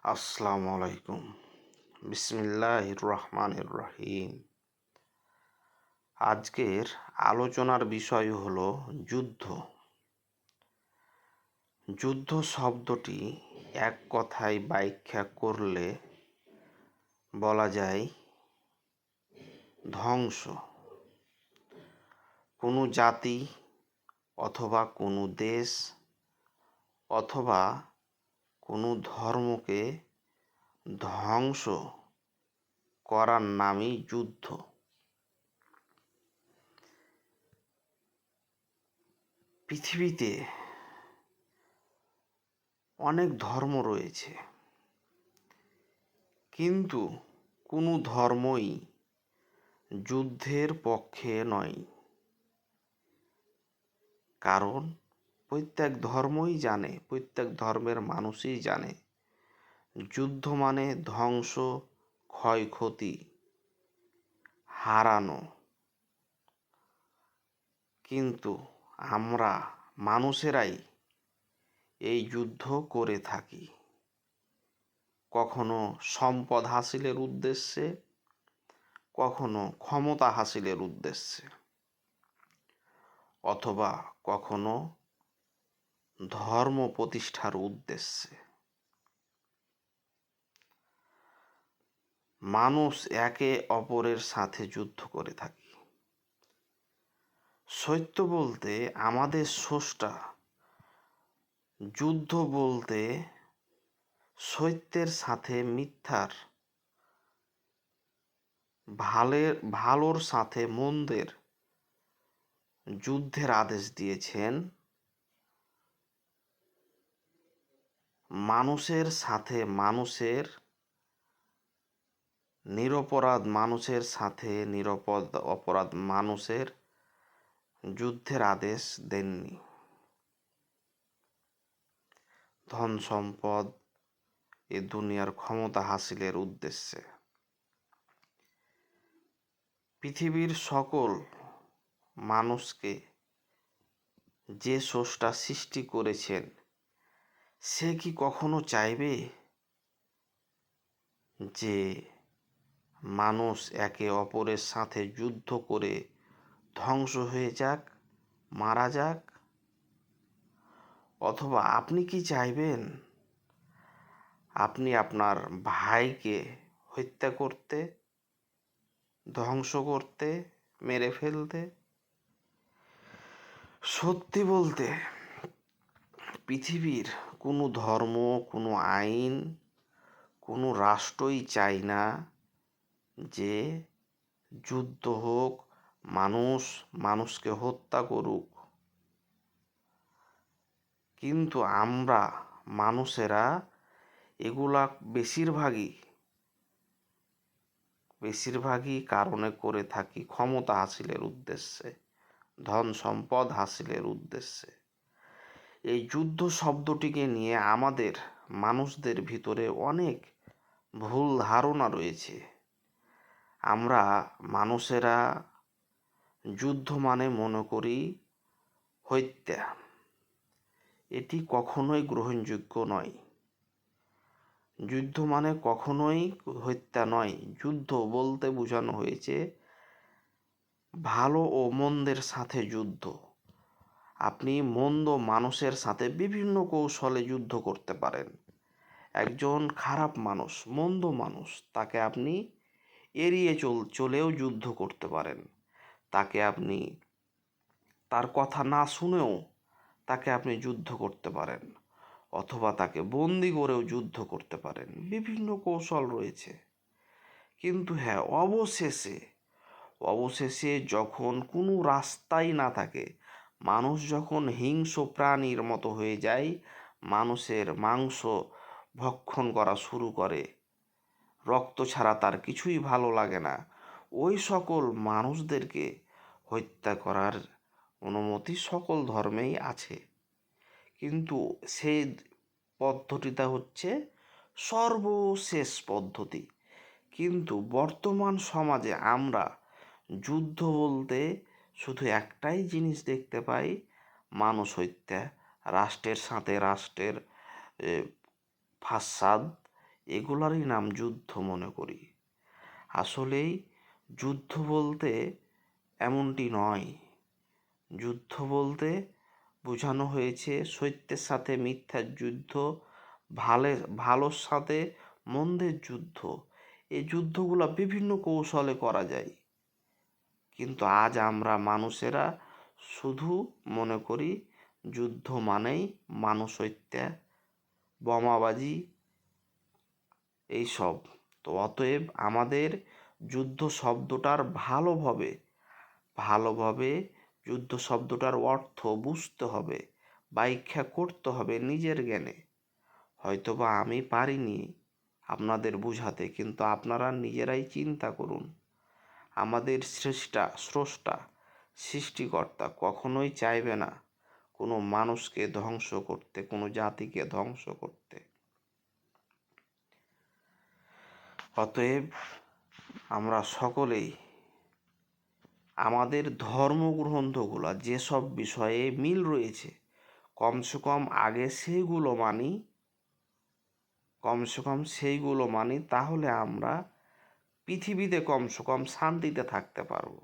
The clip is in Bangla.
আসসালামু আলাইকুম। বিসমিল্লাহির রহমানির রহিম। আজকের আলোচনার বিষয় হলো যুদ্ধ। যুদ্ধ শব্দটি এক কথায় ব্যাখ্যা করলে বলা যায় ধ্বংস। কোনো জাতি অথবা কোনো দেশ অথবা কোনো ধর্মকে ধ্বংস করার নামই যুদ্ধ। পৃথিবীতে অনেক ধর্ম রয়েছে, কিন্তু কোনো ধর্মই যুদ্ধের পক্ষে নয়। কারণ প্রত্যেক ধর্মই জানে, প্রত্যেক ধর্মের মানুষই জানে যুদ্ধ মানে ধ্বংস, ক্ষয়ক্ষতি, হারানো। কিন্তু আমরা মানুষেরাই এই যুদ্ধ করে থাকি, কখনো সম্পদ হাসিলের উদ্দেশ্যে, কখনো ক্ষমতা হাসিলের উদ্দেশ্যে, অথবা কখনো ধর্ম প্রতিষ্ঠার উদ্দেশ্যে। মানুষ একে অপরের সাথে যুদ্ধ করে থাকে। সত্য বলতে আমাদের স্রষ্টা, যুদ্ধ বলতে সত্যের সাথে মিথ্যার, ভালোর সাথে মন্দের যুদ্ধের আদেশ দিয়েছেন। মানুষের সাথে মানুষের, নিরপরাধ মানুষের সাথে অপরাধ মানুষের যুদ্ধের আদেশ দেননি। ধন সম্পদ, এ দুনিয়ার ক্ষমতা হাসিলের উদ্দেশ্যে। পৃথিবীর সকল মানুষকে যে স্রষ্টা সৃষ্টি করেছেন, সে কি কখনো চাইবে যে মানুষ একে অপরের সাথে যুদ্ধ করে ধ্বংস হয়ে যাক, মারা যাক? অথবা আপনি কি চাইবেন আপনি আপনার ভাইকে হত্যা করতে, ধ্বংস করতে, মেরে ফেলতে? সত্যি বলতে পৃথিবীর কোনো ধর্ম, কোনো আইন, কোনো রাষ্ট্রই চায় না যে যুদ্ধ হোক, মানুষ মানুষকে হত্যা করুক। কিন্তু আমরা মানুষেরা এগুলা বেশিরভাগই কারণে করে থাকি ক্ষমতা হাসিলের উদ্দেশ্যে, ধন সম্পদ হাসিলের উদ্দেশ্যে। এই যুদ্ধ শব্দটিকে নিয়ে আমাদের মানুষদের ভিতরে অনেক ভুল ধারণা রয়েছে। আমরা মানুষেরা যুদ্ধ মানে মনে করি হত্যা। এটি কখনোই গ্রহণযোগ্য নয়। যুদ্ধ মানে কখনোই হত্যা নয়। যুদ্ধ বলতে বোঝানো হয়েছে ভালো ও মন্দের সাথে যুদ্ধ। আপনি মন্দ মানুষের সাথে বিভিন্ন কৌশলে যুদ্ধ করতে পারেন। একজন খারাপ মানুষ, মন্দ মানুষ, তাকে আপনি এড়িয়ে চলেও যুদ্ধ করতে পারেন। তাকে আপনি তার কথা না শুনেও তাকে আপনি যুদ্ধ করতে পারেন, অথবা তাকে বন্দি করেও যুদ্ধ করতে পারেন। বিভিন্ন কৌশল রয়েছে। কিন্তু হ্যাঁ, অবশেষে যখন কোনো রাস্তাই না থাকে, মানুষ যখন হিংস্র প্রাণীর মতো হয়ে যায়, মানুষের মাংস ভক্ষণ করা শুরু করে, রক্ত ছাড়া তার কিছুই ভালো লাগে না, ওই সকল মানুষদেরকে হত্যা করার অনুমতি সকল ধর্মেই আছে। কিন্তু সেই পদ্ধতিটা হচ্ছে সর্বশেষ পদ্ধতি। কিন্তু বর্তমান সমাজে আমরা যুদ্ধ বলতে শুধু একটাই জিনিস দেখতে পাই, মানুষ হত্যা, রাষ্ট্রের সাথে রাষ্ট্রের ফাসাদ, এগুলারই নাম যুদ্ধ মনে করি। আসলেই যুদ্ধ বলতে এমনটি নয়। যুদ্ধ বলতে বোঝানো হয়েছে সত্যের সাথে মিথ্যার যুদ্ধ, ভালোর সাথে মন্দের যুদ্ধ। এই যুদ্ধগুলো বিভিন্ন কৌশলে করা যায়, কিন্তু আজ আমরা মানুষেরা শুধু মনে করি যুদ্ধ মানেই মানুষ হত্যা, বোমাবাজি, এইসব। তো অতএব আমাদের যুদ্ধ শব্দটার ভালোভাবে যুদ্ধ শব্দটার অর্থ বুঝতে হবে, ব্যাখ্যা করতে হবে নিজের জ্ঞানে। হয়তোবা আমি পারিনি আপনাদের বুঝাতে, কিন্তু আপনারা নিজেরাই চিন্তা করুন। আমাদের স্রষ্টা সৃষ্টিকর্তা কখনোই চাইবে না কোনো মানুষকে ধ্বংস করতে, কোনো জাতিকে ধ্বংস করতে। অতএব আমরা সকলেই আমাদের ধর্মগ্রন্থগুলো যেসব বিষয়ে মিল রয়েছে কমসে কম আগে সেইগুলো মানি, তাহলে আমরা পৃথিবীতে কমসে কম শান্তিতে থাকতে পারবো।